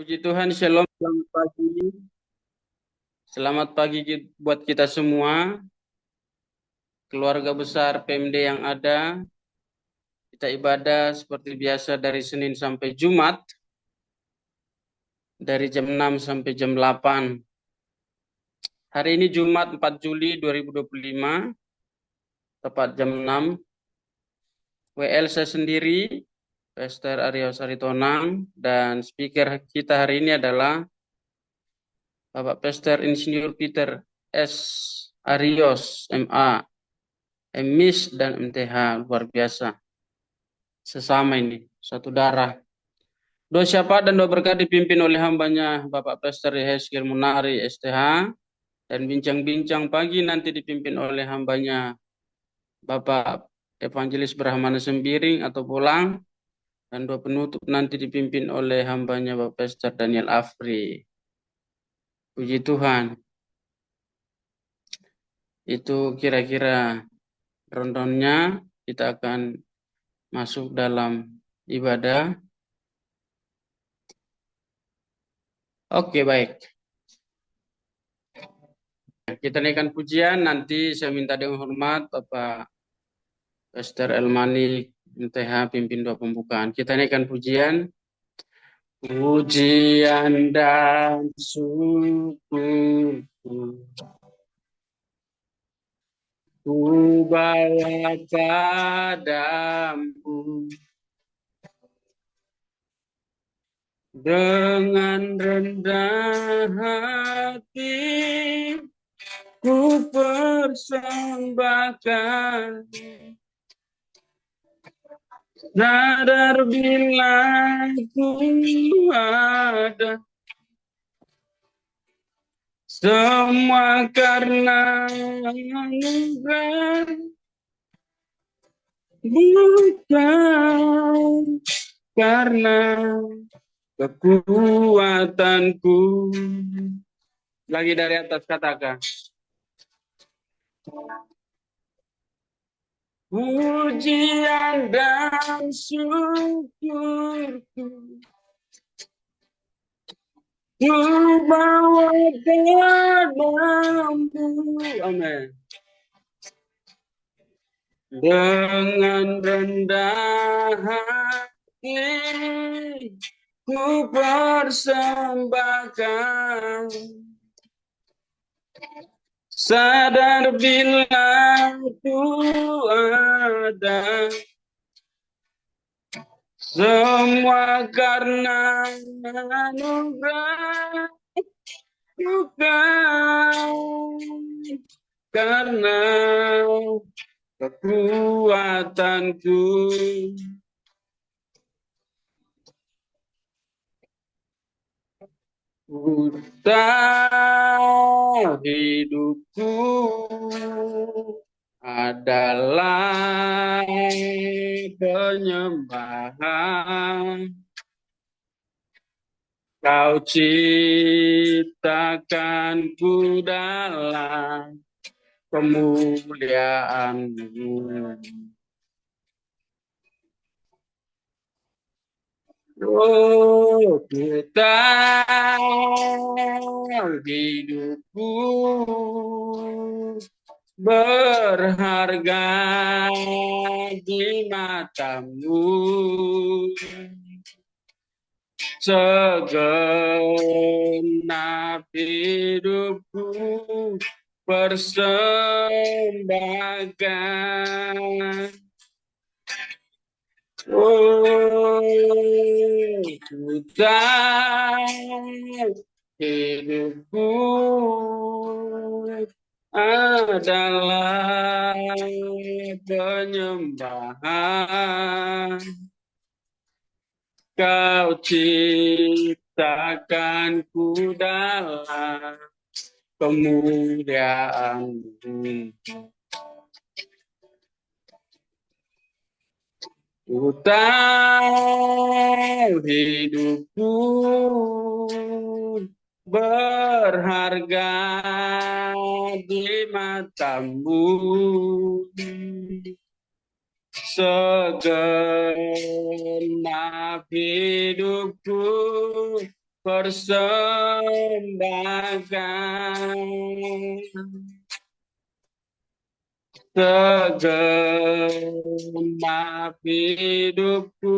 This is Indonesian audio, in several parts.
Puji Tuhan, Shalom, selamat pagi. Selamat pagi buat kita semua, keluarga besar PMD yang ada. Kita ibadah seperti biasa dari Senin sampai Jumat, dari jam 6 sampai jam 8. Hari ini Jumat 4 Juli 2025, tepat jam 6. WL saya sendiri, Pastor Aryo Saritonang, dan speaker kita hari ini adalah Bapak Pastor Insinyur Peter S. Arios, MA. MIS dan MTH, luar biasa. Sesama ini, satu darah. Doa syafaat dan doa berkat dipimpin oleh hambanya Bapak Pastor Yehezkiel Munari STH, dan bincang-bincang pagi nanti dipimpin oleh hambanya Bapak Evangelis Brahmana Sembiring atau Pulang, dan doa penutup nanti dipimpin oleh hambanya Bapak Pastor Daniel Afri. Puji Tuhan. Itu kira-kira rundownnya. Kita akan masuk dalam ibadah. Oke, baik. Kita naikkan pujian, nanti saya minta dengan hormat Bapak Pastor Elmani MTH pimpin doa pembukaan. Kita naikkan pujian. Pujian dan syukur ku bawa padamu dengan rendah hati. Ku persembahkan, sadar bila ku ada, semua karena anugerah, bukan karena kekuatanku. Lagi dari atas katakan. Pujian dan syukurku ku bawa padamu, amin, dengan rendah hati ku persembahkan, sadar bila ku ada, semua karena anugerah, bukan karena kekuatanku. Ku tahu hidupku adalah penyembahan. Kau ciptakanku dalam kemuliaan-Mu. Oh, kita hidupku berharga di mata-Mu. Segenap hidupku persembahkan. Oh, ku tahu hidupku adalah penyembahan. Kau ciptakanku dalam kemuliaan-Mu. Ku tahu hidupku berharga di mata-Mu. Segenap hidupku persembahkan segenap hidupku,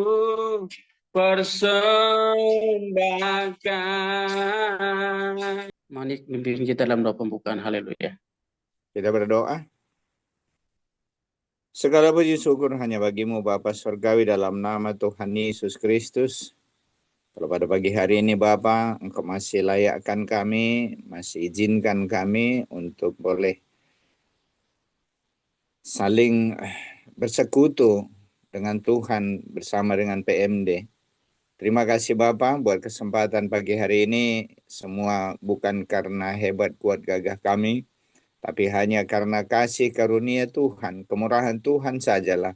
persembahkan. Mari pimpin kita dalam doa pembukaan. Haleluya. Kita berdoa. Segala puji syukur hanya bagimu Bapa Surgawi dalam nama Tuhan Yesus Kristus. Kalau pada pagi hari ini Bapa, Engkau masih layakkan kami, masih izinkan kami untuk boleh saling bersekutu dengan Tuhan bersama dengan PMD. Terima kasih Bapa buat kesempatan pagi hari ini. Semua bukan karena hebat kuat gagah kami, tapi hanya karena kasih karunia Tuhan, kemurahan Tuhan sajalah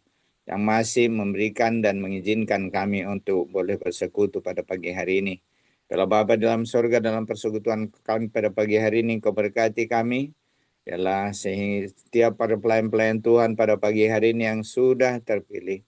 yang masih memberikan dan mengizinkan kami untuk boleh bersekutu pada pagi hari ini. Kalau Bapa dalam surga, dalam persekutuan kami pada pagi hari ini, Kau berkati kami, ialah sehingga setiap para pelayan-pelayan Tuhan pada pagi hari ini yang sudah terpilih,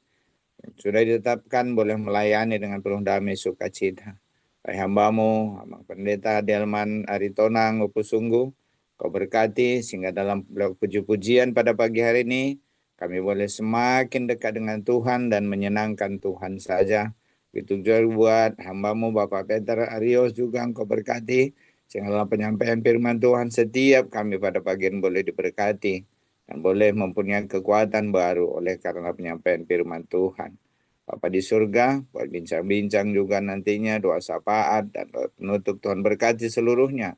yang sudah ditetapkan boleh melayani dengan penuh damai sukacita. Baik hambamu, Abang Pendeta Delman Aritonang Upusungguh, Kau berkati sehingga dalam puji-pujian pada pagi hari ini kami boleh semakin dekat dengan Tuhan dan menyenangkan Tuhan saja. Begitu juga buat hambamu Bapak Peter Arios juga Engkau berkati sehingga dalam penyampaian firman Tuhan setiap kami pada pagi ini boleh diberkati dan boleh mempunyai kekuatan baru oleh karena penyampaian firman Tuhan. Bapa di surga, buat bincang-bincang juga nantinya doa syafaat dan doa penutup Tuhan berkati seluruhnya.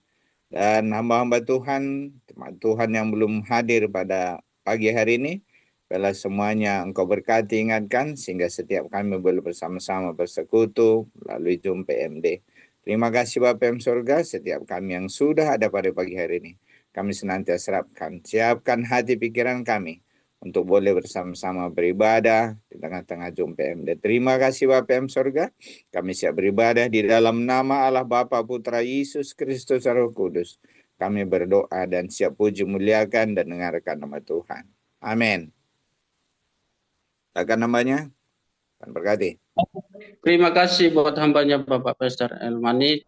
Dan hamba-hamba Tuhan, teman Tuhan yang belum hadir pada pagi hari ini, biarlah semuanya Engkau berkati, ingatkan, sehingga setiap kami boleh bersama-sama bersekutu melalui Zoom PMD. Terima kasih Bapak yang surga, setiap kami yang sudah ada pada pagi hari ini. Kami senantiasa siapkan hati pikiran kami untuk boleh bersama-sama beribadah di tengah-tengah Zoom PMD. Terima kasih Bapak yang surga. Kami siap beribadah di dalam nama Allah Bapa Putra Yesus Kristus Roh Kudus. Kami berdoa dan siap puji muliakan dan dengarkan nama Tuhan. Amin. Silakan namanya. Tuhan berkati. Terima kasih buat hambanya Bapak Pastor Elmani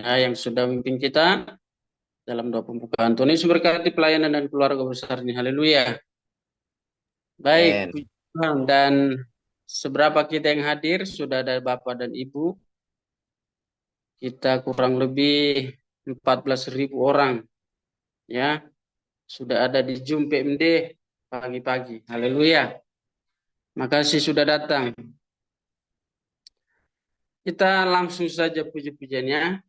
yang sudah memimpin kita dalam doa pembukaan. Tuhan Yesus berkati pelayanan dan keluarga besar ini. Haleluya. Baik, puji Tuhan. Dan seberapa kita yang hadir, sudah ada Bapak dan Ibu. Kita kurang lebih 14.000 orang. Ya, sudah ada di Zoom PMD pagi-pagi. Haleluya. Makasih sudah datang. Kita langsung saja puji-pujiannya.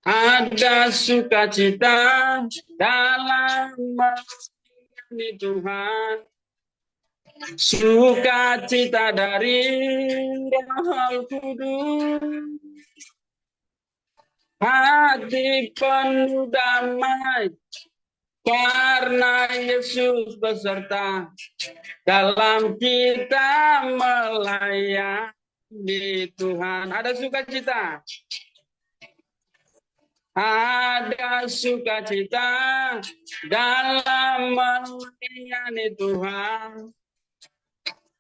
Ada sukacita dalam melayani Tuhan, sukacita dari Roh Kudus, hati penuh damai karena Yesus beserta dalam kita melayani Tuhan. Ada sukacita. Ada sukacita dalam melayani Tuhan,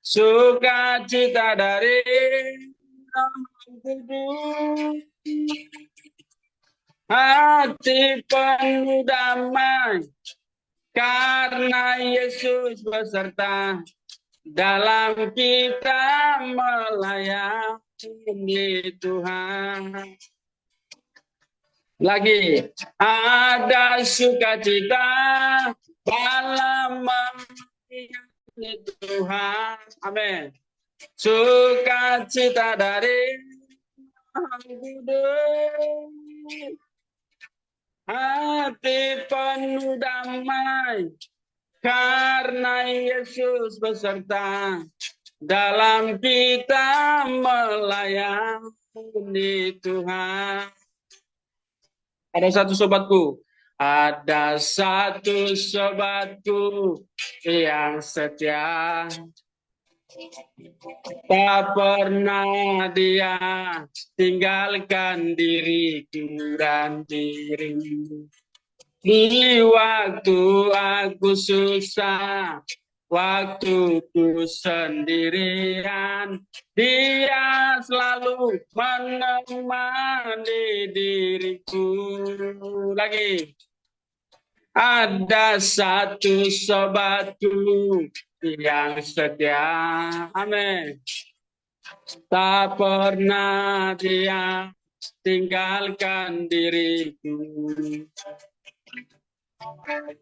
sukacita dari Roh Kudus, hati penuh damai karena Yesus beserta dalam kita melayani Tuhan. Lagi, ada sukacita dalam melayani Tuhan. Amin. Sukacita dari Roh Kudus, hati penuh damai karena Yesus beserta dalam kita melayani Tuhan. Ada satu sobatku yang setia, tak pernah dia tinggalkan diriku dan dirimu. Di waktu aku susah, waktuku sendirian, Dia selalu menemani diriku. Lagi. Ada satu sobatku yang setia, amin. Tak pernah dia tinggalkan diriku.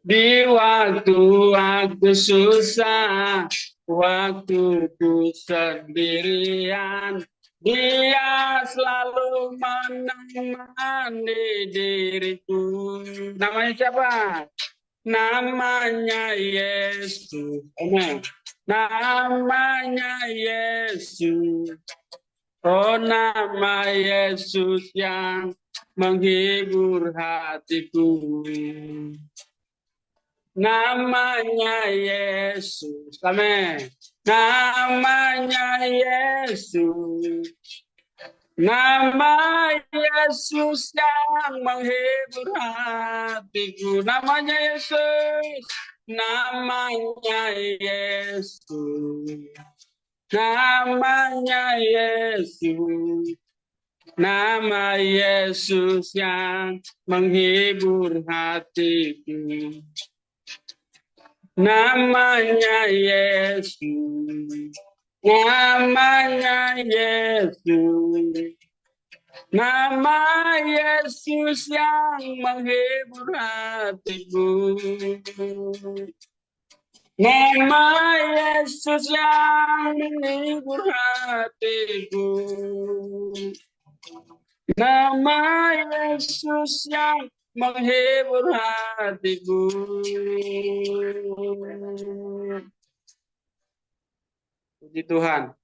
Di waktu aku susah, waktuku sendirian, Dia selalu menemani diriku. Namanya siapa? Namanya Yesus. Amen. Namanya Yesus. Oh, nama Yesus yang menghibur hatiku. Namanya Yesus. Amin. Namanya Yesus. Nama Yesus yang menghibur hatiku. Namanya Yesus. Namanya Yesus. Namanya Yesus. Nama Yesus yang menghibur hatiku. Namanya Yesus. Namanya Yesus. Nama Yesus yang menghibur hatiku. Nama Yesus yang menghibur hatiku. Nama Yesus yang menghibur hatiku. Puji Tuhan.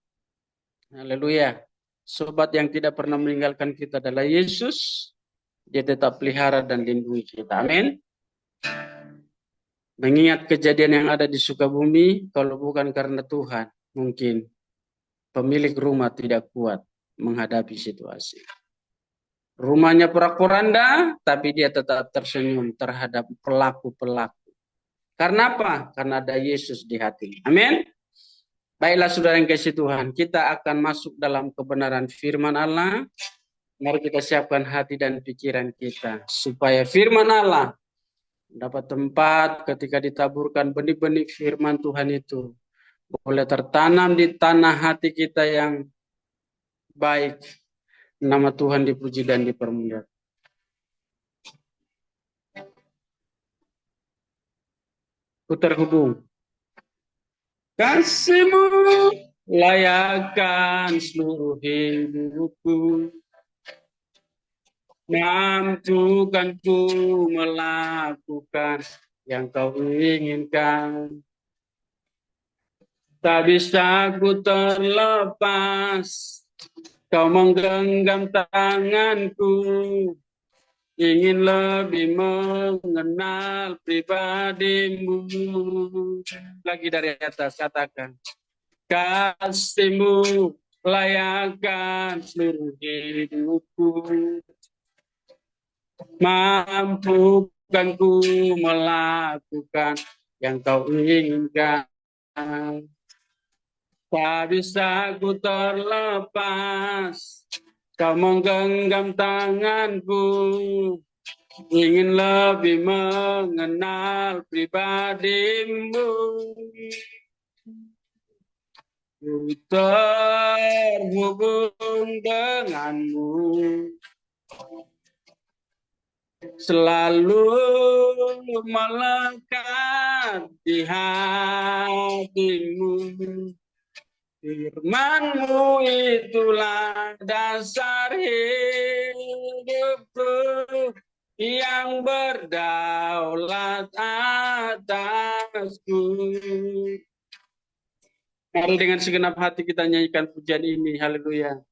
Haleluya. Sobat yang tidak pernah meninggalkan kita adalah Yesus. Dia tetap pelihara dan lindungi kita. Amin. Mengingat kejadian yang ada di Sukabumi, kalau bukan karena Tuhan, mungkin pemilik rumah tidak kuat menghadapi situasi. Rumahnya porak-poranda, tapi dia tetap tersenyum terhadap pelaku-pelaku. Karena apa? Karena ada Yesus di hati. Amin. Baiklah saudara yang kasih Tuhan, kita akan masuk dalam kebenaran firman Allah. Mari kita siapkan hati dan pikiran kita, supaya firman Allah dapat tempat ketika ditaburkan benih-benih firman Tuhan itu, boleh tertanam di tanah hati kita yang baik. Nama Tuhan dipuji dan dipermuliakan. Ku terhubung. Kasih-Mu layakkan seluruh hidupku. Mampukan ku melakukan yang Kau inginkan. Tak bisa ku terlepas, Kau menggenggam tanganku. Ingin lebih mengenal pribadi-Mu. Lagi dari atas katakan. Kasih-Mu layakkan seluruh hidupku. Mampukan ku melakukan yang Kau inginkan. Tak bisa ku terlepas, Kau menggenggam tanganku. Ingin lebih mengenal pribadi-Mu. Ku terhubung dengan-Mu. Selalu melekat di hati-Mu. Firman-Mu itulah dasar hidupku yang berdaulat atasku. Mari dengan segenap hati kita nyanyikan pujian ini. Haleluya.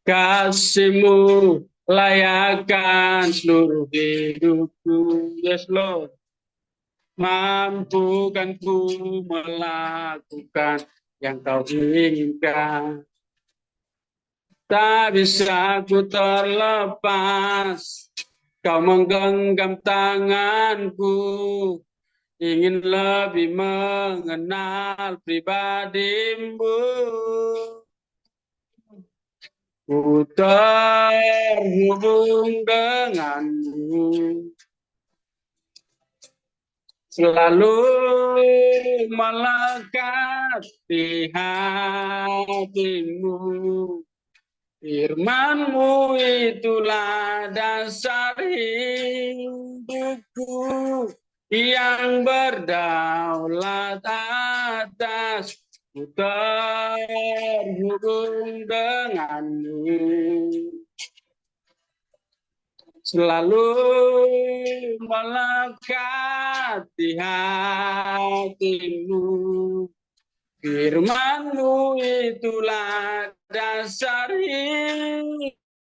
Kasih-Mu layakkan seluruh hidupku. Yes, Lord. Mampukan ku melakukan yang Kau inginkan. Tak bisa ku terlepas, Kau menggenggam tanganku. ingin lebih mengenal pribadimu. Ku terhubung denganmu, selalu melekat di hatimu. Firman-Mu itulah dasar hidupku, yang berdaulat atas. Ku terhubung denganmu, selalu melekat di hatimu. Firman-Mu itulah dasar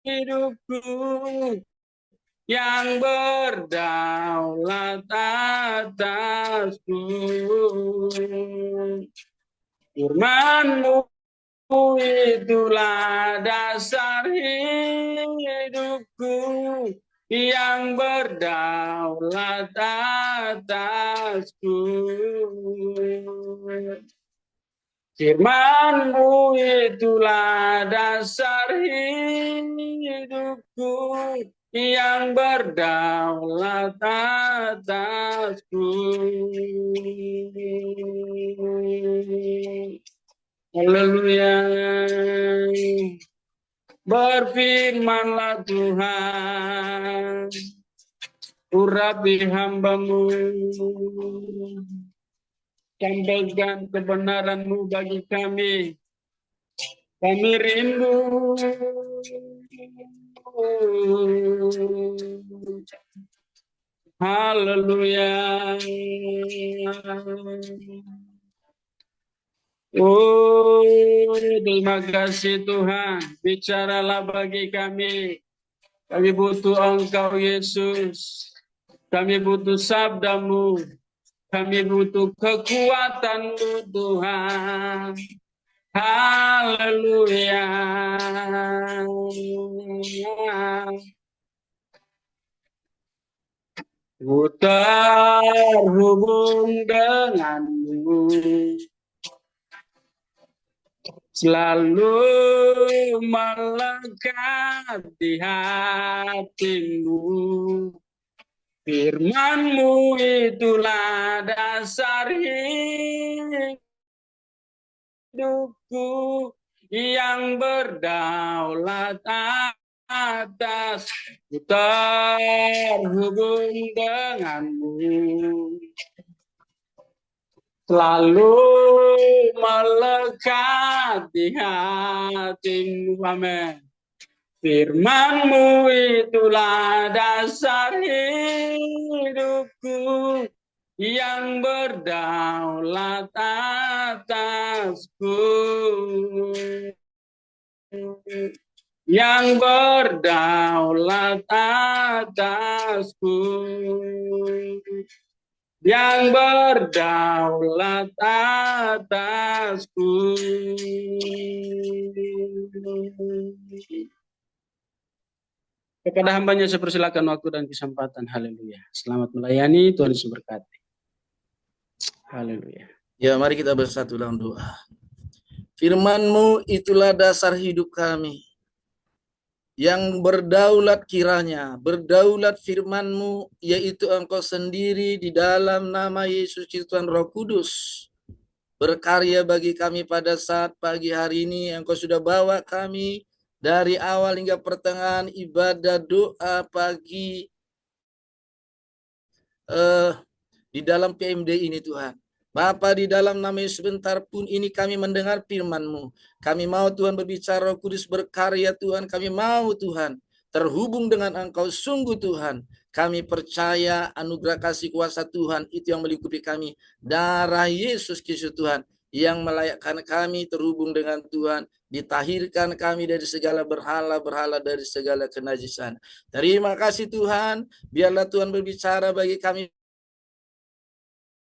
hidupku, yang berdaulat atasku. Firman-Mu itulah dasar hidupku, yang berdaulat atasku. Firman-Mu itulah dasar hidupku, yang berdaulat atasku. Haleluya. Berfirmanlah Tuhan, urapi hamba-Mu, sampaikan kebenaran-Mu bagi kami. Kami rindu. Haleluya. Oh, terima kasih Tuhan. Bicaralah bagi kami. Kami butuh Engkau, Yesus. Kami butuh sabda-Mu. Kami butuh kekuatan-Mu, Tuhan. Haleluya. Ku terhubung denganmu, selalu melekat di hatimu. Firman-Mu itulah dasar hidupku, yang berdaulat atas. Ku terhubung denganmu, selalu melekat di hatimu. Amin. Firman-Mu itulah dasar hidupku, yang berdaulat atasku, yang berdaulat atasku, yang berdaulat atasku. Kepada hambanya saya persilakan waktu dan kesempatan. Haleluya. Selamat melayani, Tuhan Yesus berkati. Haleluya. Ya, mari kita bersatu dalam doa. Firman-Mu itulah dasar hidup kami, yang berdaulat kiranya, berdaulat firman-Mu, yaitu Engkau sendiri di dalam nama Yesus Kristus Tuhan Roh Kudus. Berkarya bagi kami pada saat pagi hari ini. Engkau sudah bawa kami dari awal hingga pertengahan ibadah doa pagi di dalam PMD ini Tuhan. Bapa, di dalam nama Yesus sebentar pun ini kami mendengar firman-Mu. Kami mau Tuhan berbicara, Roh Kudus berkarya Tuhan. Kami mau Tuhan terhubung dengan Engkau sungguh Tuhan. Kami percaya anugerah kasih kuasa Tuhan itu yang melingkupi kami. Darah Yesus Kristus Tuhan yang melayakkan kami terhubung dengan Tuhan. Ditahirkan kami dari segala berhala-berhala, dari segala kenajisan. Terima kasih Tuhan. Biarlah Tuhan berbicara bagi kami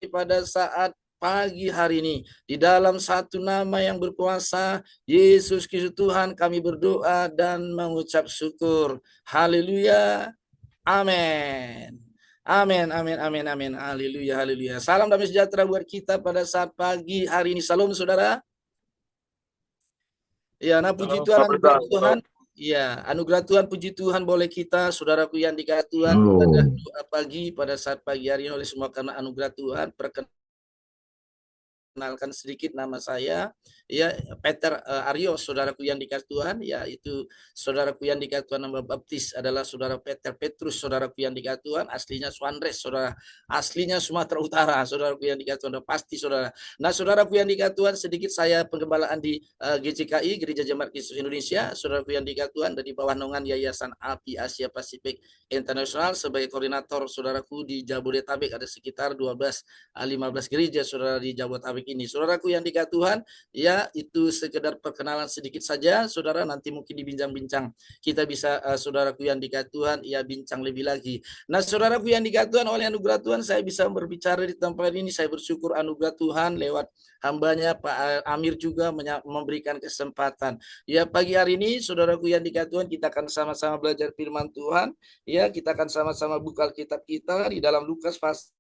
pada saat pagi hari ini. Di dalam satu nama yang berkuasa, Yesus Kristus Tuhan, kami berdoa dan mengucap syukur. Haleluya. Amin. Amin, amin, amin, amin. Haleluya, haleluya. Salam damai sejahtera buat kita pada saat pagi hari ini. Salam, saudara. Ya, nah puji Tuhan, anugerah Tuhan. Ya, anugerah Tuhan, puji Tuhan boleh kita, saudaraku yang dikasihi Tuhan, pada doa pagi, pada saat pagi hari ini oleh semua karena anugerah Tuhan. Perkenalkan sedikit nama saya, ya Peter Aryo, saudaraku yang dikasihi Tuhan, yaitu saudaraku yang dikasihi Tuhan, nama baptis adalah saudara Peter Petrus, saudaraku yang dikasihi Tuhan, aslinya Suandres, saudara, aslinya Sumatera Utara, saudaraku yang dikasihi Tuhan, pasti saudara. Nah, saudaraku yang dikasihi Tuhan, sedikit saya penggembalaan di GJKI, Gereja Jemaat Kristus Indonesia, saudaraku yang dikasihi Tuhan, dari bawah naungan Yayasan API Asia Pasifik Internasional sebagai koordinator, saudaraku di Jabodetabek ada sekitar 15 gereja saudara di Jabodetabek ini. Saudaraku yang dikasihi Tuhan, ya itu sekedar perkenalan sedikit saja, saudara, nanti mungkin dibincang-bincang kita bisa saudaraku yang dikasihi Tuhan, ya bincang lebih lagi. Nah, saudaraku yang dikasihi Tuhan, oleh anugerah Tuhan saya bisa berbicara di tempat ini. Saya bersyukur anugerah Tuhan lewat hambanya Pak Amir juga memberikan kesempatan. Ya, pagi hari ini saudaraku yang dikasihi Tuhan, kita akan sama-sama belajar firman Tuhan. Ya, kita akan sama-sama buka Alkitab kita di dalam Lukas pasal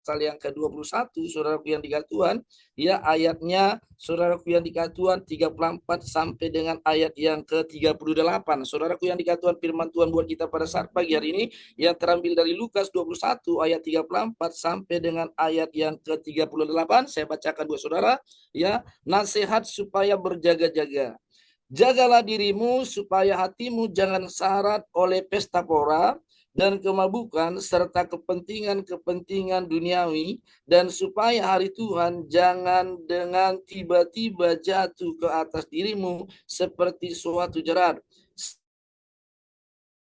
yang ke-21, saudaraku yang dikasihi Tuhan, ya ayatnya saudaraku yang dikasihi Tuhan 34 sampai dengan ayat yang ke-38. Saudaraku yang dikasihi Tuhan, firman Tuhan buat kita pada saat pagi hari ini yang terambil dari Lukas 21 ayat 34 sampai dengan ayat yang ke-38. Saya bacakan buat saudara, ya, nasihat supaya berjaga-jaga. Jagalah dirimu supaya hatimu jangan syarat oleh pesta pora dan kemabukan serta kepentingan-kepentingan duniawi, dan supaya hari Tuhan jangan dengan tiba-tiba jatuh ke atas dirimu seperti suatu jerat.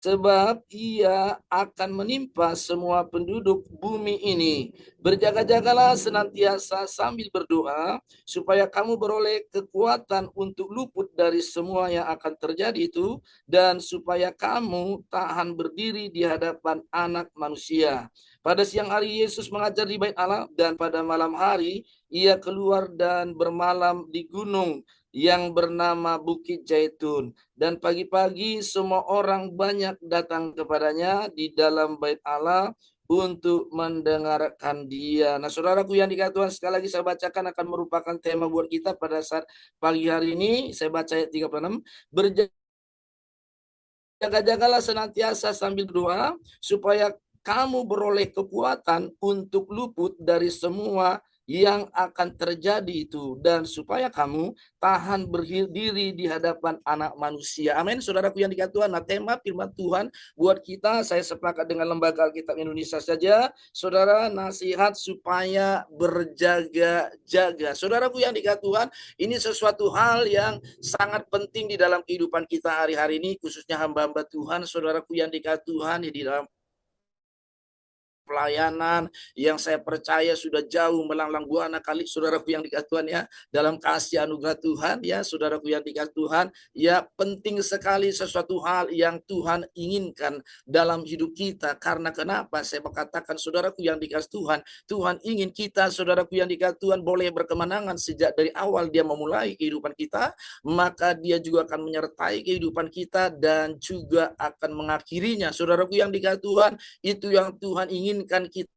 Sebab ia akan menimpa semua penduduk bumi ini. Berjaga-jagalah senantiasa sambil berdoa, supaya kamu beroleh kekuatan untuk luput dari semua yang akan terjadi itu, dan supaya kamu tahan berdiri di hadapan Anak Manusia. Pada siang hari Yesus mengajar di Bait Allah, dan pada malam hari ia keluar dan bermalam di gunung yang bernama Bukit Zaitun. Dan pagi-pagi semua orang banyak datang kepadanya di dalam Bait Allah untuk mendengarkan dia. Nah, saudaraku yang dikasihi Tuhan, sekali lagi saya bacakan akan merupakan tema buat kita pada saat pagi hari ini. Saya baca ayat 36. Berjaga-jagalah senantiasa sambil berdoa, supaya kamu beroleh kekuatan untuk luput dari semua yang akan terjadi itu, dan supaya kamu tahan berdiri di hadapan Anak Manusia. Amin, saudaraku yang dikasihi Tuhan. Nah, tema firman Tuhan buat kita, saya sepakat dengan Lembaga Alkitab Indonesia saja, saudara, nasihat supaya berjaga-jaga. Saudaraku yang dikasihi Tuhan, ini sesuatu hal yang sangat penting di dalam kehidupan kita hari-hari ini, khususnya hamba-hamba Tuhan, saudaraku yang dikasihi Tuhan, di dalam pelayanan yang saya percaya sudah jauh melanglang buana kali, saudaraku yang dikasihi Tuhan, ya, dalam kasih anugerah Tuhan, ya, saudaraku yang dikasihi Tuhan, ya, penting sekali sesuatu hal yang Tuhan inginkan dalam hidup kita. Karena kenapa saya berkatakan saudaraku yang dikasihi Tuhan, Tuhan ingin kita, saudaraku yang dikasihi Tuhan, boleh berkemenangan sejak dari awal dia memulai kehidupan kita, maka dia juga akan menyertai kehidupan kita dan juga akan mengakhirinya. Saudaraku yang dikasihi Tuhan, itu yang Tuhan inginkan kita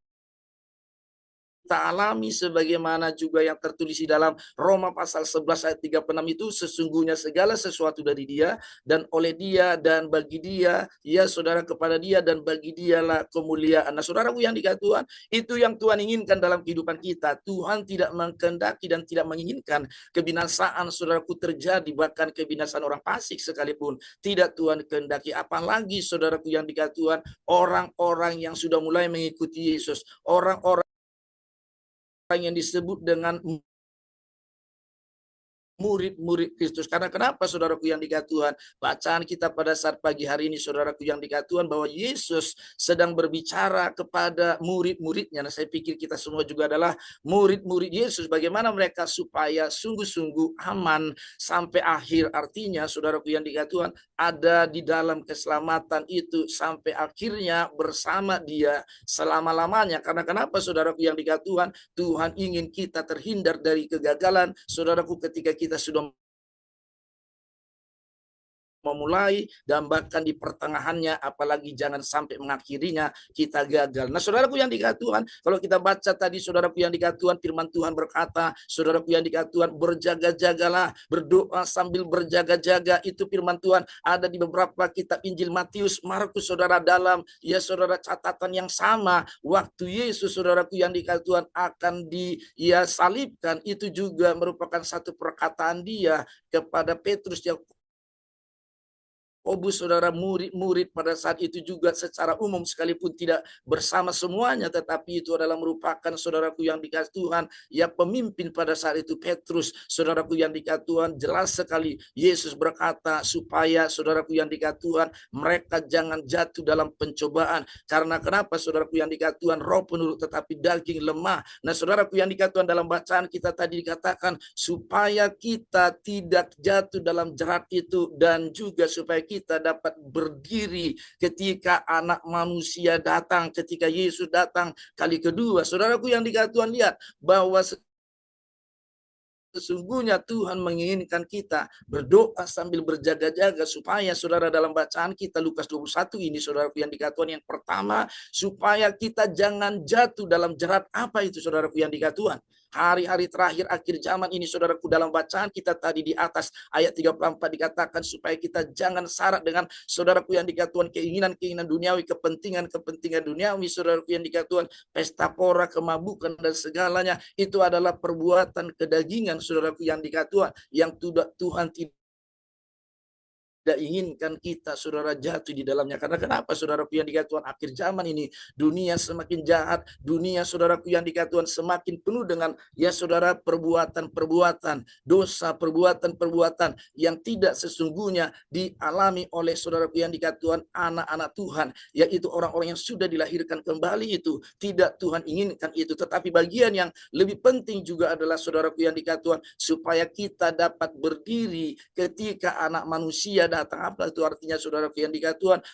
alami, sebagaimana juga yang tertulis di dalam Roma pasal 11 ayat 36 itu, sesungguhnya segala sesuatu dari Dia dan oleh Dia dan bagi Dia, ya saudara, kepada Dia dan bagi Dialah kemuliaan. Nah, saudaraku yang dikasihi Tuhan, itu yang Tuhan inginkan dalam kehidupan kita. Tuhan tidak mengkehendaki dan tidak menginginkan kebinasaan saudaraku terjadi, bahkan kebinasaan orang fasik sekalipun tidak Tuhan kehendaki. Apalagi saudaraku yang dikasihi Tuhan, orang-orang yang sudah mulai mengikuti Yesus, orang-orang yang disebut dengan murid-murid Kristus. Karena kenapa, saudaraku yang dikasihi Tuhan? Bacaan kita pada saat pagi hari ini, saudaraku yang dikasihi Tuhan, bahwa Yesus sedang berbicara kepada murid-muridnya. Nah, saya pikir kita semua juga adalah murid-murid Yesus. Bagaimana mereka supaya sungguh-sungguh aman sampai akhir. Artinya, saudaraku yang dikasihi Tuhan, ada di dalam keselamatan itu sampai akhirnya bersama Dia selama-lamanya. Karena kenapa, saudaraku yang dikasihi Tuhan? Tuhan ingin kita terhindar dari kegagalan, saudaraku, ketika kita sudah memulai dan bahkan di pertengahannya, apalagi jangan sampai mengakhirinya kita gagal. Nah, saudaraku yang dikasihi Tuhan, kalau kita baca tadi, saudaraku yang dikasihi Tuhan, firman Tuhan berkata, saudaraku yang dikasihi Tuhan, berjaga-jagalah, berdoa sambil berjaga-jaga. Itu firman Tuhan ada di beberapa kitab Injil Matius, Markus, saudara, dalam saudara catatan yang sama, waktu Yesus, saudaraku yang dikasihi Tuhan, akan salibkan, itu juga merupakan satu perkataan dia kepada Petrus, Yakobus, saudara, murid-murid pada saat itu juga secara umum sekalipun tidak bersama semuanya, tetapi itu adalah merupakan, saudaraku yang dikasihi Tuhan, ya pemimpin pada saat itu Petrus. Saudaraku yang dikasihi Tuhan, jelas sekali Yesus berkata supaya, saudaraku yang dikasihi Tuhan, mereka jangan jatuh dalam pencobaan. Karena kenapa, saudaraku yang dikasihi Tuhan, roh penurut tetapi daging lemah. Nah, saudaraku yang dikasihi Tuhan, dalam bacaan kita tadi dikatakan supaya kita tidak jatuh dalam jerat itu, dan juga supaya kita dapat berdiri ketika Anak Manusia datang, ketika Yesus datang kali kedua. Saudaraku yang dikasihi Tuhan, lihat bahwa sesungguhnya Tuhan menginginkan kita berdoa sambil berjaga-jaga, supaya, saudara, dalam bacaan kita Lukas 21 ini, saudaraku yang dikasihi Tuhan, yang pertama, supaya kita jangan jatuh dalam jerat. Apa itu, saudaraku yang dikasihi Tuhan? Hari-hari terakhir akhir zaman ini, saudaraku, dalam bacaan kita tadi di atas ayat 34 dikatakan supaya kita jangan syarat dengan, saudaraku yang dikasihi Tuhan, keinginan-keinginan duniawi, kepentingan-kepentingan duniawi, saudaraku yang dikasihi Tuhan, pesta pora, kemabukan dan segalanya. Itu adalah perbuatan kedagingan, saudaraku yang dikasihi Tuhan, yang Tuhan tidak inginkan kita, saudara, jatuh di dalamnya. Karena kenapa, saudaraku yang dikasihi Tuhan, akhir zaman ini dunia semakin jahat, dunia, saudaraku yang dikasihi Tuhan, semakin penuh dengan, saudara, perbuatan-perbuatan dosa, perbuatan-perbuatan yang tidak sesungguhnya dialami oleh, saudaraku yang dikasihi Tuhan, anak-anak Tuhan, yaitu orang-orang yang sudah dilahirkan kembali. Itu tidak Tuhan inginkan itu. Tetapi bagian yang lebih penting juga adalah, saudaraku yang dikasihi Tuhan, supaya kita dapat berdiri ketika Anak Manusia datang. Apa itu artinya, saudaraku yang dikasihi Tuhan?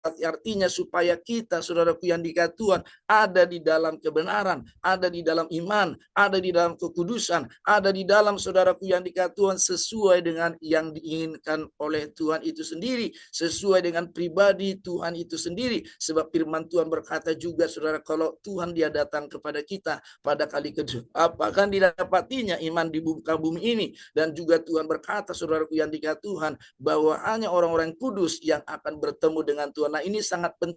Artinya supaya kita, saudaraku yang dikasihi Tuhan, ada di dalam kebenaran, ada di dalam iman, ada di dalam kekudusan, ada di dalam, saudaraku yang dikasihi Tuhan, sesuai dengan yang diinginkan oleh Tuhan itu sendiri, sesuai dengan pribadi Tuhan itu sendiri. Sebab firman Tuhan berkata juga, saudara, kalau Tuhan dia datang kepada kita pada kali kedua, apakah didapatinya iman di muka bumi ini? Dan juga Tuhan berkata, saudaraku yang dikasihi Tuhan, bahwa hanya orang-orang kudus yang akan bertemu dengan Tuhan. Nah, ini sangat penting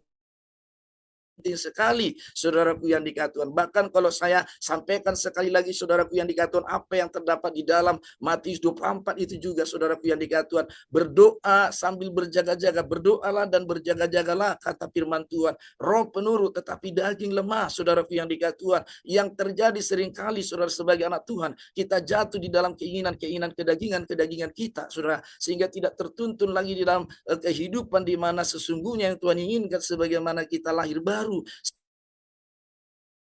sekali, saudaraku yang dikasihi Tuhan. Bahkan kalau saya sampaikan sekali lagi, saudaraku yang dikasihi Tuhan, apa yang terdapat di dalam Matius 24 itu juga, saudaraku yang dikasihi Tuhan, berdoa sambil berjaga-jaga. Berdoalah dan berjaga-jagalah, kata firman Tuhan. Roh penurut tetapi daging lemah, saudaraku yang dikasihi Tuhan. Yang terjadi seringkali, saudara, sebagai anak Tuhan, kita jatuh di dalam keinginan-keinginan kedagingan kita, saudara, sehingga tidak tertuntun lagi di dalam kehidupan di mana sesungguhnya yang Tuhan inginkan, sebagaimana kita lahir baru.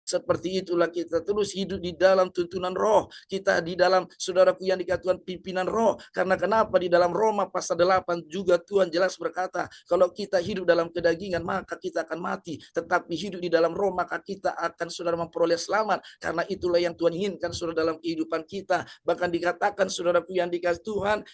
Seperti itulah kita terus hidup di dalam tuntunan roh. Kita di dalam, saudaraku yang dikasihi Tuhan, pimpinan roh. Karena kenapa? Di dalam Roma pasal 8 juga Tuhan jelas berkata, kalau kita hidup dalam kedagingan maka kita akan mati. Tetapi hidup di dalam roh maka kita akan, saudara, memperoleh selamat. Karena itulah yang Tuhan inginkan, saudara, dalam kehidupan kita. Bahkan dikatakan, saudaraku yang dikasihi Tuhan,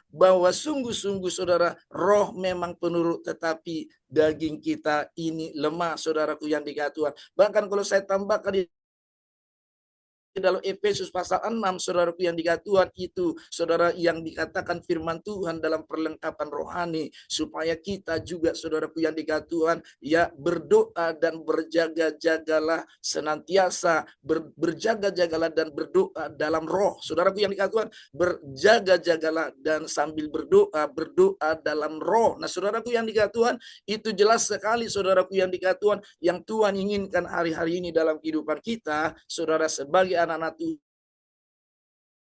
bahwa sungguh-sungguh, saudara, roh memang penurut tetapi daging kita ini lemah, saudaraku yang dikasihi Tuhan. Bahkan kalau saya tambahkan di dalam Efesus pasal 6, saudaraku yang dikasihi Tuhan, itu, saudara, yang dikatakan firman Tuhan dalam perlengkapan rohani, supaya kita juga, saudaraku yang dikasihi Tuhan, berdoa dan berjaga-jagalah senantiasa, berjaga-jagalah dan berdoa dalam roh. Saudaraku yang dikasihi Tuhan, berjaga-jagalah dan sambil berdoa dalam roh. Nah, saudaraku yang dikasihi Tuhan, itu jelas sekali, saudaraku yang dikasihi Tuhan, yang Tuhan inginkan hari-hari ini dalam kehidupan kita, saudara, sebagai anak-anak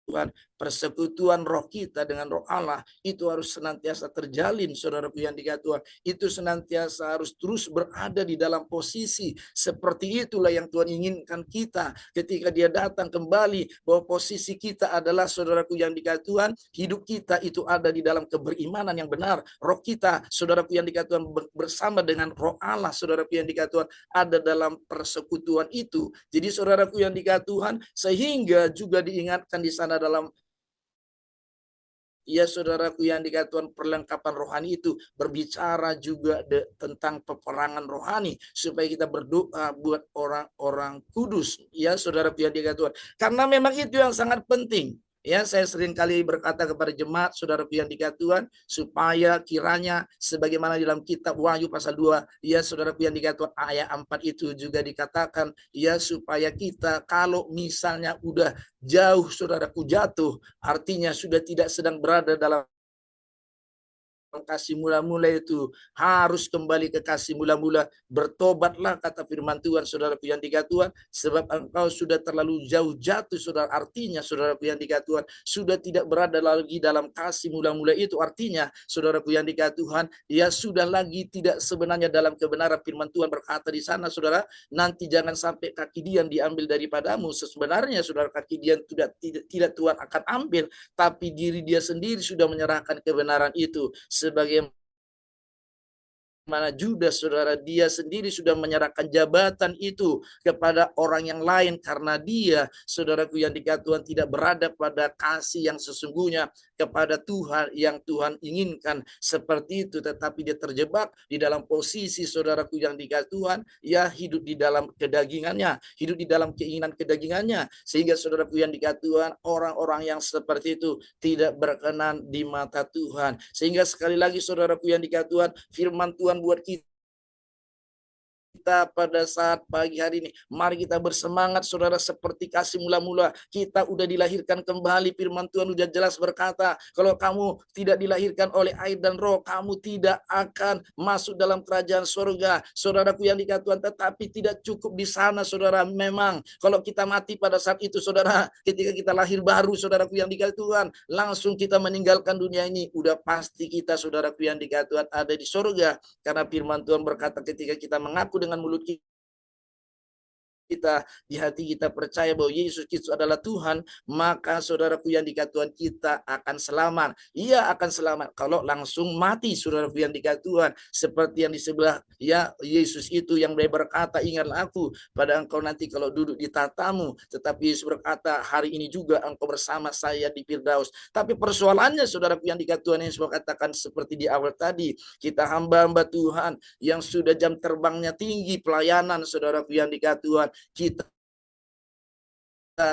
Tuhan. Persekutuan roh kita dengan roh Allah itu harus senantiasa terjalin, saudaraku yang dikasihi Tuhan. Itu senantiasa harus terus berada di dalam posisi seperti itulah yang Tuhan inginkan kita ketika dia datang kembali, bahwa posisi kita adalah, saudaraku yang dikasihi Tuhan, hidup kita itu ada di dalam keberimanan yang benar. Roh kita, saudaraku yang dikasihi Tuhan, bersama dengan roh Allah, saudaraku yang dikasihi Tuhan, ada dalam persekutuan itu. Jadi, saudaraku yang dikasihi Tuhan, sehingga juga diingatkan di sana dalam ya saudaraku yang dikatakan Tuhan, perlengkapan rohani itu berbicara juga tentang peperangan rohani, supaya kita berdoa buat orang-orang kudus, ya saudaraku yang dikatakan Tuhan. Karena memang itu yang sangat penting. Ya, saya sering kali berkata kepada jemaat, saudaraku yang dikasihi Tuhan, supaya kiranya sebagaimana dalam kitab Wahyu pasal 2, ya saudaraku yang dikasihi Tuhan, ayat 4 itu juga dikatakan, ya supaya kita kalau misalnya udah jauh saudaraku jatuh, artinya sudah tidak sedang berada dalam kasih mula-mula itu, harus kembali ke kasih mula-mula. Bertobatlah, kata firman Tuhan, saudaraku yang dikasihi Tuhan, sebab engkau sudah terlalu jauh jatuh, saudara. Artinya, saudaraku yang dikasihi Tuhan, sudah tidak berada lagi dalam kasih mula-mula itu. Artinya, saudaraku yang dikasihi Tuhan, ya sudah lagi tidak sebenarnya dalam kebenaran. Firman Tuhan berkata di sana, saudara, nanti jangan sampai kaki dian diambil daripadamu. Sebenarnya, saudara, kaki dian tidak Tuhan akan ambil, tapi diri dia sendiri sudah menyerahkan kebenaran itu. Sebagaimana Judas, saudara, dia sendiri sudah menyerahkan jabatan itu kepada orang yang lain, karena dia, saudaraku yang dikasihi Tuhan, tidak berada pada kasih yang sesungguhnya kepada Tuhan yang Tuhan inginkan seperti itu, tetapi dia terjebak di dalam posisi, saudaraku yang dikasihi Tuhan, ya hidup di dalam kedagingannya, hidup di dalam keinginan kedagingannya, sehingga saudaraku yang dikasihi Tuhan, orang-orang yang seperti itu tidak berkenan di mata Tuhan. Sehingga sekali lagi saudaraku yang dikasihi Tuhan, firman Tuhan buat kita pada saat pagi hari ini, mari kita bersemangat, saudara, seperti kasih mula-mula. Kita udah dilahirkan kembali. Firman Tuhan udah jelas berkata, kalau kamu tidak dilahirkan oleh air dan roh, kamu tidak akan masuk dalam kerajaan surga. Saudaraku yang dikasihi Tuhan, tetapi tidak cukup di sana, saudara. Memang kalau kita mati pada saat itu, saudara, ketika kita lahir baru, saudaraku yang dikasihi Tuhan, langsung kita meninggalkan dunia ini, udah pasti kita, saudaraku yang dikasihi Tuhan, ada di surga. Karena firman Tuhan berkata, ketika kita mengaku dengan mulut kita, di hati kita percaya bahwa Yesus Kristus adalah Tuhan, maka saudaraku yang dikasihi Tuhan, kita akan selamat. Ia akan selamat kalau langsung mati, saudaraku yang dikasihi Tuhan. Seperti yang di sebelah, ya Yesus itu yang berkata, ingatlah aku pada engkau nanti kalau duduk di tatamu. Tetapi Yesus berkata, hari ini juga engkau bersama saya di Firdaus. Tapi persoalannya, saudaraku yang dikasihi Tuhan, yang saya katakan seperti di awal tadi, kita hamba-hamba Tuhan yang sudah jam terbangnya tinggi pelayanan, saudaraku yang dikasihi Tuhan, kita,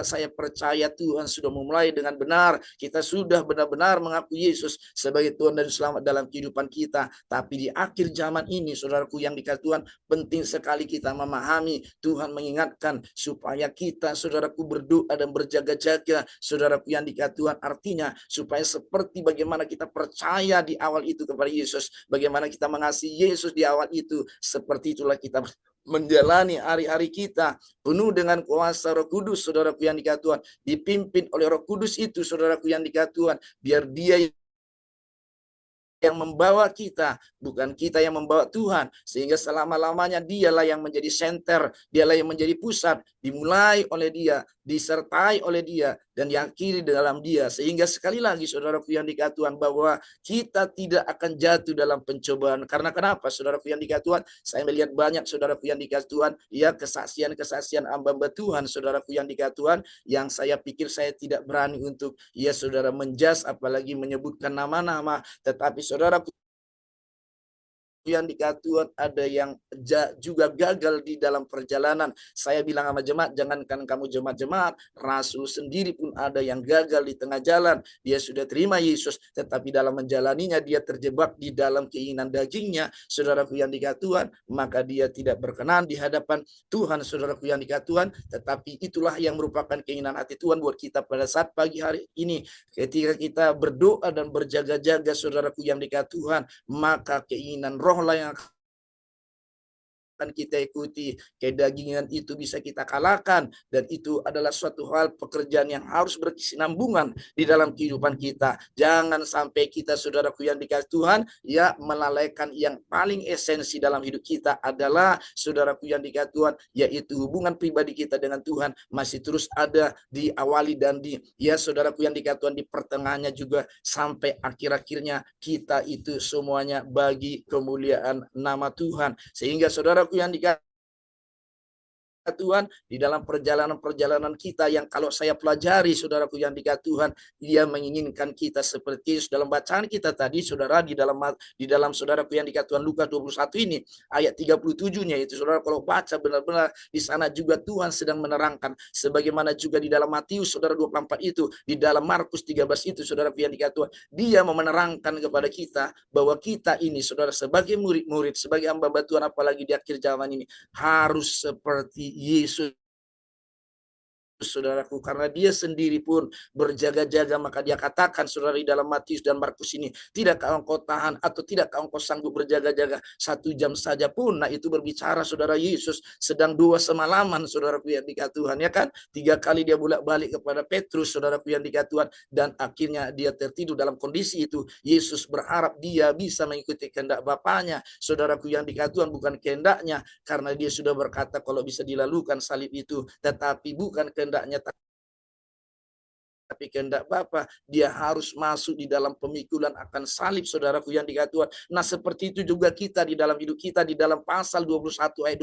saya percaya Tuhan sudah memulai dengan benar. Kita sudah benar-benar mengaku Yesus sebagai Tuhan dan Selamat dalam kehidupan kita. Tapi di akhir zaman ini, saudaraku yang dikasihi Tuhan, penting sekali kita memahami, Tuhan mengingatkan supaya kita, saudaraku, berdoa dan berjaga-jaga, saudaraku yang dikasihi Tuhan. Artinya supaya seperti bagaimana kita percaya di awal itu kepada Yesus, bagaimana kita mengasihi Yesus di awal itu, seperti itulah kita menjalani hari-hari kita penuh dengan kuasa Roh Kudus, saudaraku yang dikasihi Tuhan, dipimpin oleh Roh Kudus itu, saudaraku yang dikasihi Tuhan, biar Dia yang membawa kita, bukan kita yang membawa Tuhan, sehingga selama-lamanya Dialah yang menjadi senter, Dialah yang menjadi pusat, dimulai oleh Dia, disertai oleh Dia, dan diakhiri dalam Dia. Sehingga sekali lagi, saudaraku yang dikasihi Tuhan, bahwa kita tidak akan jatuh dalam pencobaan. Karena kenapa, saudaraku yang dikasihi Tuhan? Saya melihat banyak, saudaraku yang dikasihi Tuhan, ya kesaksian-kesaksian hamba-hamba Tuhan, saudaraku yang dikasihi Tuhan, yang saya pikir saya tidak berani untuk, ya saudara, menjas, apalagi menyebutkan nama-nama, tetapi saudaraku yang dikasihi Tuhan, ada yang juga gagal di dalam perjalanan. Saya bilang sama jemaat, jangankan kamu jemaat-jemaat, Rasul sendiri pun ada yang gagal di tengah jalan. Dia sudah terima Yesus, tetapi dalam menjalaninya dia terjebak di dalam keinginan dagingnya, saudaraku yang dikasihi Tuhan, maka dia tidak berkenan di hadapan Tuhan, saudaraku yang dikasihi Tuhan. Tetapi itulah yang merupakan keinginan hati Tuhan buat kita pada saat pagi hari ini. Ketika kita berdoa dan berjaga-jaga, saudaraku yang dikasihi Tuhan, maka keinginan roh yang akan kita ikuti, kedagingan itu bisa kita kalahkan, dan itu adalah suatu hal pekerjaan yang harus berkesinambungan di dalam kehidupan kita. Jangan sampai kita, saudaraku yang dikasihi Tuhan, ya melalaikan yang paling esensi dalam hidup kita adalah, saudaraku yang dikasihi Tuhan, yaitu hubungan pribadi kita dengan Tuhan masih terus ada diawali dan ya saudaraku yang dikasihi Tuhan, di pertengahannya juga sampai akhir-akhirnya kita itu semuanya bagi kemuliaan nama Tuhan. Sehingga saudara yang dikasihi Tuhan, di dalam perjalanan-perjalanan kita yang kalau saya pelajari, saudaraku yang dikasihi Tuhan, dia menginginkan kita seperti Yesus. Dalam bacaan kita tadi, saudara, di dalam saudaraku yang dikasihi Tuhan, Lukas 21 ini, ayat 37-nya itu, saudara, kalau baca benar-benar di sana juga Tuhan sedang menerangkan, sebagaimana juga di dalam Matius, saudara, 24 itu, di dalam Markus 13 itu, saudaraku yang dikasihi Tuhan, dia mau menerangkan kepada kita bahwa kita ini, saudara, sebagai murid-murid, sebagai hamba Tuhan, apalagi di akhir zaman ini, harus seperti Yesus, saudaraku, karena dia sendiri pun berjaga-jaga. Maka dia katakan, saudara, di dalam Matius dan Markus ini, tidakkah engkau tahan atau tidakkah engkau sanggup berjaga-jaga 1 jam saja pun? Nah, itu berbicara, saudara, Yesus sedang 2 semalaman, saudaraku yang dikasihi Tuhan, ya kan? 3 kali dia bolak-balik kepada Petrus, saudaraku yang dikasihi Tuhan, dan akhirnya dia tertidur. Dalam kondisi itu, Yesus berharap dia bisa mengikuti kehendak Bapaknya, saudaraku yang dikasihi Tuhan, bukan kehendaknya, karena dia sudah berkata kalau bisa dilalukan salib itu, tetapi bukan kehendaknya tapi kehendak Bapa. Dia harus masuk di dalam pemikulan akan salib, saudaraku yang dikasihi Tuhan. Nah, seperti itu juga kita di dalam hidup kita, di dalam pasal 21 ayat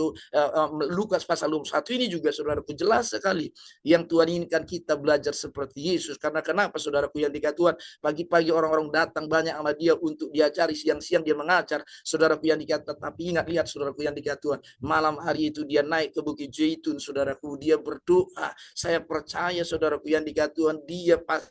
Lukas pasal 21 ini juga, saudaraku, jelas sekali yang Tuhan inginkan kita belajar seperti Yesus. Karena kenapa, saudaraku yang dikasihi Tuhan, pagi-pagi orang-orang datang banyak sama dia untuk diajari, siang-siang dia mengajar, saudaraku yang dikasihi. Tapi ingat, lihat, saudaraku yang dikasihi Tuhan, malam hari itu dia naik ke Bukit Zaitun, saudaraku, dia berdoa. Saya percaya, saudaraku yang dikasihi Tuhan, dia pasti,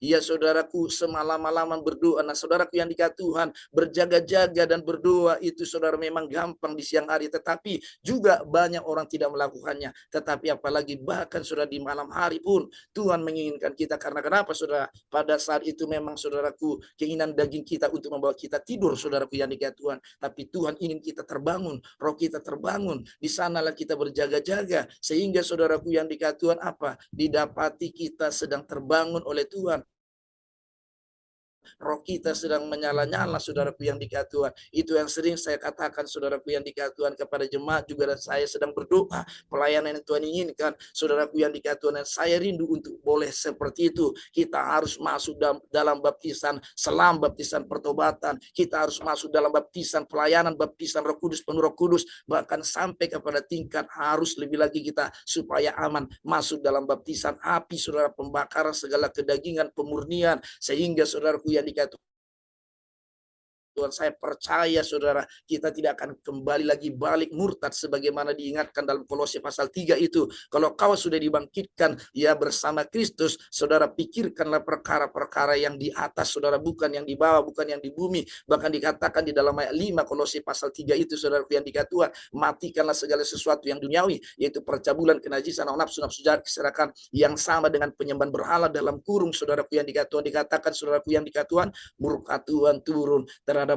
ya saudaraku, semalam-malaman berdoa. Nah, saudaraku yang dikasihi Tuhan, berjaga-jaga dan berdoa itu, saudara, memang gampang di siang hari, tetapi juga banyak orang tidak melakukannya. Tetapi apalagi bahkan, saudara, di malam hari pun Tuhan menginginkan kita. Karena kenapa, saudara? Pada saat itu memang, saudaraku, keinginan daging kita untuk membawa kita tidur, saudaraku yang dikasihi Tuhan. Tapi Tuhan ingin kita terbangun, roh kita terbangun. Di sanalah kita berjaga-jaga, sehingga, saudaraku yang dikasihi Tuhan, apa? Didapati kita sedang terbangun oleh Tuhan. Roh kita sedang menyala-nyala, saudaraku yang dikasihi Tuhan. Itu yang sering saya katakan, saudaraku yang dikasihi Tuhan, kepada jemaat juga, dan saya sedang berdoa pelayanan yang Tuhan inginkan, saudaraku yang dikasihi Tuhan, dan saya rindu untuk boleh seperti itu. Kita harus masuk dalam baptisan selam, baptisan pertobatan. Kita harus masuk dalam baptisan pelayanan, baptisan Roh Kudus, penuh Roh Kudus, bahkan sampai kepada tingkat harus lebih lagi kita supaya aman masuk dalam baptisan api, saudara, pembakaran segala kedagingan, pemurnian, sehingga, saudaraku yang dikasihi Tuhan, saya percaya, saudara, kita tidak akan kembali lagi balik murtad sebagaimana diingatkan dalam Kolose pasal 3 itu. Kalau kau sudah dibangkitkan ya bersama Kristus, saudara, pikirkanlah perkara-perkara yang di atas, saudara, bukan yang di bawah, bukan yang di bumi. Bahkan dikatakan di dalam ayat 5 Kolose pasal 3 itu, saudara yang dikasihi Tuhan, matikanlah segala sesuatu yang duniawi, yaitu percabulan, kenajisan, nafsu-nafsu jahat, keserakan yang sama dengan penyembahan berhala. Dalam kurung, saudaraku yang dikasihi Tuhan, dikatakan, saudaraku yang dikasihi Tuhan, murka Tuhan turun terhadap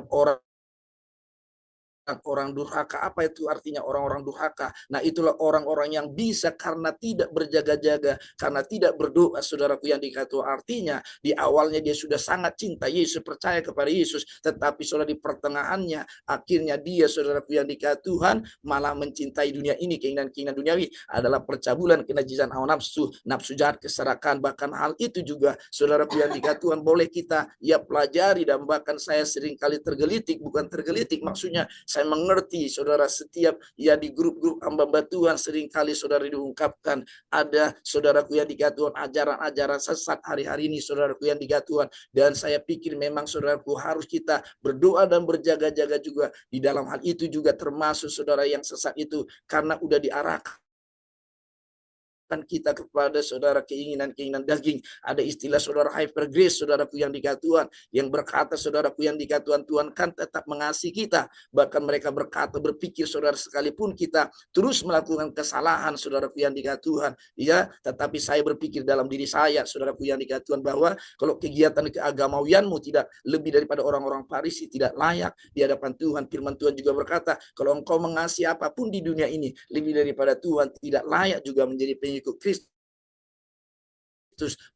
orang durhaka. Apa itu artinya orang-orang durhaka? Nah, itulah orang-orang yang bisa karena tidak berjaga-jaga, karena tidak berdoa, saudaraku yang dikasihi Tuhan. Artinya di awalnya dia sudah sangat cinta Yesus, percaya kepada Yesus, tetapi saudara, di pertengahannya akhirnya dia, saudaraku yang dikasihi Tuhan, malah mencintai dunia ini. Keinginan-keinginan duniawi adalah percabulan, kenajisan hawa nafsu, nafsu jahat, keserakan. Bahkan hal itu juga, saudaraku yang dikasihi Tuhan, boleh kita ya pelajari. Dan bahkan saya sering kali tergelitik, bukan tergelitik maksudnya, saya mengerti, saudara, setiap ya di grup-grup hamba Tuhan seringkali, saudara, diungkapkan ada, saudaraku yang dikasihi Tuhan, ajaran-ajaran sesat hari-hari ini, saudaraku yang dikasihi Tuhan. Dan saya pikir memang, saudaraku, harus kita berdoa dan berjaga-jaga juga di dalam hal itu juga, termasuk, saudara, yang sesat itu, karena udah diarahkan kita kepada, saudara, keinginan-keinginan daging. Ada istilah, saudara, hyper grace, saudaraku yang dikasihi Tuhan, yang berkata, saudaraku yang dikasihi Tuhan, Tuhan kan tetap mengasihi kita. Bahkan mereka berkata, berpikir, saudara, sekalipun kita terus melakukan kesalahan, saudaraku yang dikasihi Tuhan, ya, tetapi saya berpikir dalam diri saya, saudaraku yang dikasihi Tuhan, bahwa kalau kegiatan keagamawianmu tidak lebih daripada orang-orang Farisi, tidak layak di hadapan Tuhan. Firman Tuhan juga berkata, kalau engkau mengasihi apapun di dunia ini lebih daripada Tuhan, tidak layak juga menjadi pengikut Kristus.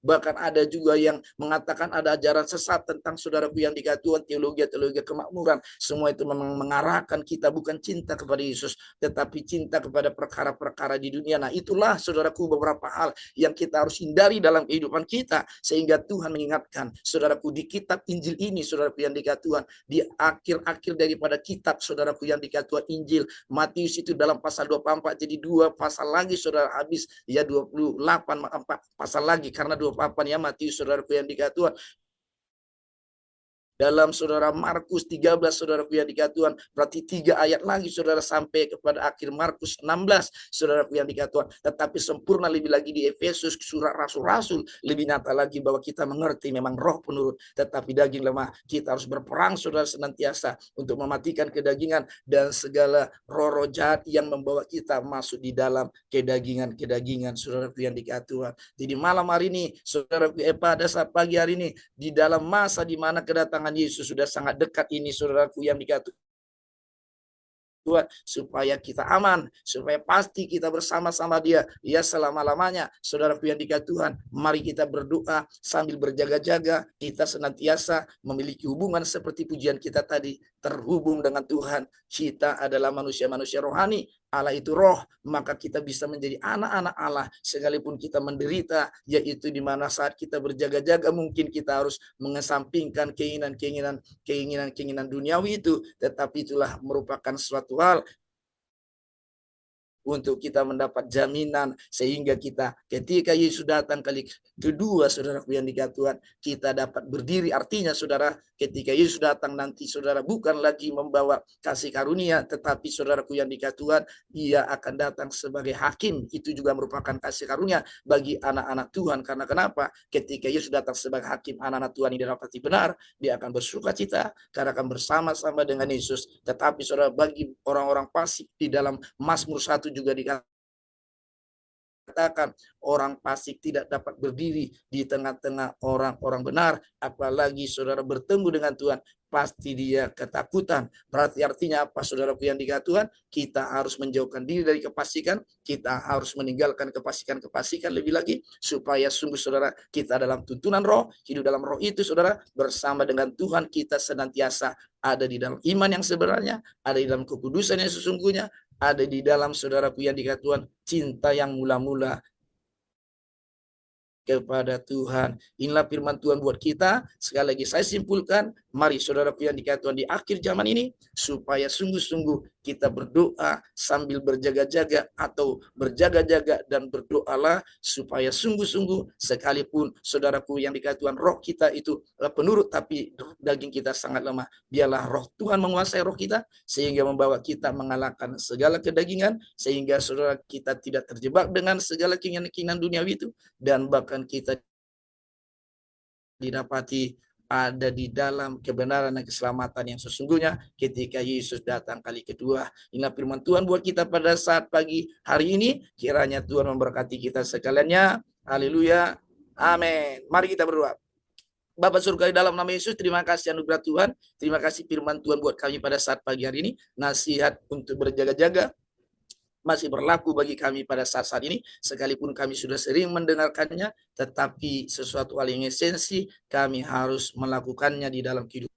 Bahkan ada juga yang mengatakan ada ajaran sesat tentang saudaraku yang dikasihi Tuhan, teologi kemakmuran. Semua itu memang mengarahkan kita bukan cinta kepada Yesus, tetapi cinta kepada perkara-perkara di dunia. Nah, itulah saudaraku beberapa hal yang kita harus hindari dalam kehidupan kita, sehingga Tuhan mengingatkan saudaraku di kitab Injil ini, saudaraku yang dikasihi Tuhan, di akhir-akhir daripada kitab saudaraku yang dikasihi Tuhan, Injil Matius itu dalam pasal 24, jadi 2 pasal lagi saudara habis ya 28 pasal lagi, karena 28 ya Matius saudaraku yang dikasihi Tuhan. Dalam saudara Markus 13 saudaraku yang dikasihi Tuhan, berarti 3 ayat lagi saudara sampai kepada akhir Markus 16 saudaraku yang dikasihi Tuhan. Tetapi sempurna lebih lagi di Efesus, surat rasul-rasul, lebih nyata lagi bahwa kita mengerti memang roh penurut tetapi daging lemah. Kita harus berperang saudara senantiasa untuk mematikan kedagingan dan segala roh-roh jahat yang membawa kita masuk di dalam kedagingan saudaraku yang dikasihi Tuhan. Jadi malam hari ini saudaraku, pada saat pagi hari ini, di dalam masa di mana kedatangan Yesus sudah sangat dekat ini saudaraku yang dikasihi Tuhan, supaya kita aman, supaya pasti kita bersama-sama Dia ya selama-lamanya. Saudaraku yang dikasihi Tuhan, mari kita berdoa sambil berjaga-jaga, kita senantiasa memiliki hubungan seperti pujian kita tadi, terhubung dengan Tuhan. Kita adalah manusia-manusia rohani, Allah itu roh, maka kita bisa menjadi anak-anak Allah sekalipun kita menderita, yaitu di mana saat kita berjaga-jaga mungkin kita harus mengesampingkan keinginan duniawi itu, tetapi itulah merupakan suatu hal untuk kita mendapat jaminan, sehingga kita ketika Yesus datang kali kedua saudaraku yang dikasihi Tuhan, kita dapat berdiri. Artinya saudara, ketika Yesus datang nanti saudara bukan lagi membawa kasih karunia, tetapi saudaraku yang dikasihi Tuhan, Dia akan datang sebagai hakim. Itu juga merupakan kasih karunia bagi anak-anak Tuhan. Karena kenapa? Ketika Yesus datang sebagai hakim, anak-anak Tuhan ini dapati benar, dia akan bersukacita karena akan bersama-sama dengan Yesus. Tetapi saudara, bagi orang-orang fasik, di dalam Mazmur 1 juga dikatakan orang fasik tidak dapat berdiri di tengah-tengah orang-orang benar, apalagi saudara bertemu dengan Tuhan, pasti dia ketakutan. Berarti artinya apa saudaraku yang dikasihi Tuhan? Kita harus menjauhkan diri dari kefasikan, kita harus meninggalkan kefasikan lebih lagi, supaya sungguh saudara kita dalam tuntunan roh, hidup dalam roh itu saudara, bersama dengan Tuhan kita senantiasa ada di dalam iman yang sebenarnya, ada di dalam kekudusan yang sesungguhnya, ada di dalam saudaraku yang dikasihi Tuhan, cinta yang mula-mula kepada Tuhan. Inilah firman Tuhan buat kita. Sekali lagi saya simpulkan, mari saudaraku yang dikasihi Tuhan, di akhir zaman ini, supaya sungguh-sungguh kita berdoa sambil berjaga-jaga, atau berjaga-jaga dan berdoalah supaya sungguh-sungguh, sekalipun saudaraku yang dikasihi Tuhan, roh kita itu penurut tapi daging kita sangat lemah, biarlah roh Tuhan menguasai roh kita sehingga membawa kita mengalahkan segala kedagingan, sehingga saudara kita tidak terjebak dengan segala keinginan duniawi itu, dan bahkan kita didapati ada di dalam kebenaran dan keselamatan yang sesungguhnya ketika Yesus datang kali kedua. Inilah firman Tuhan buat kita pada saat pagi hari ini. Kiranya Tuhan memberkati kita sekaliannya. Haleluya. Amin. Mari kita berdoa. Bapa surga, di dalam nama Yesus, terima kasih anugerah Tuhan. Terima kasih firman Tuhan buat kami pada saat pagi hari ini. Nasihat untuk berjaga-jaga masih berlaku bagi kami pada saat-saat ini, sekalipun kami sudah sering mendengarkannya, tetapi sesuatu hal yang esensi kami harus melakukannya di dalam kehidupan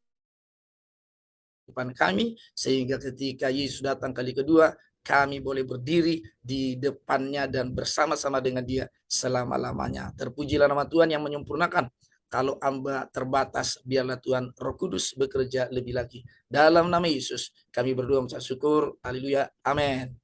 kami, sehingga ketika Yesus datang kali kedua, kami boleh berdiri di depannya dan bersama-sama dengan Dia selama-lamanya. Terpujilah nama Tuhan yang menyempurnakan. Kalau hamba terbatas, biarlah Tuhan Roh Kudus bekerja lebih lagi. Dalam nama Yesus kami berdoa mengucap syukur. Haleluya. Amin.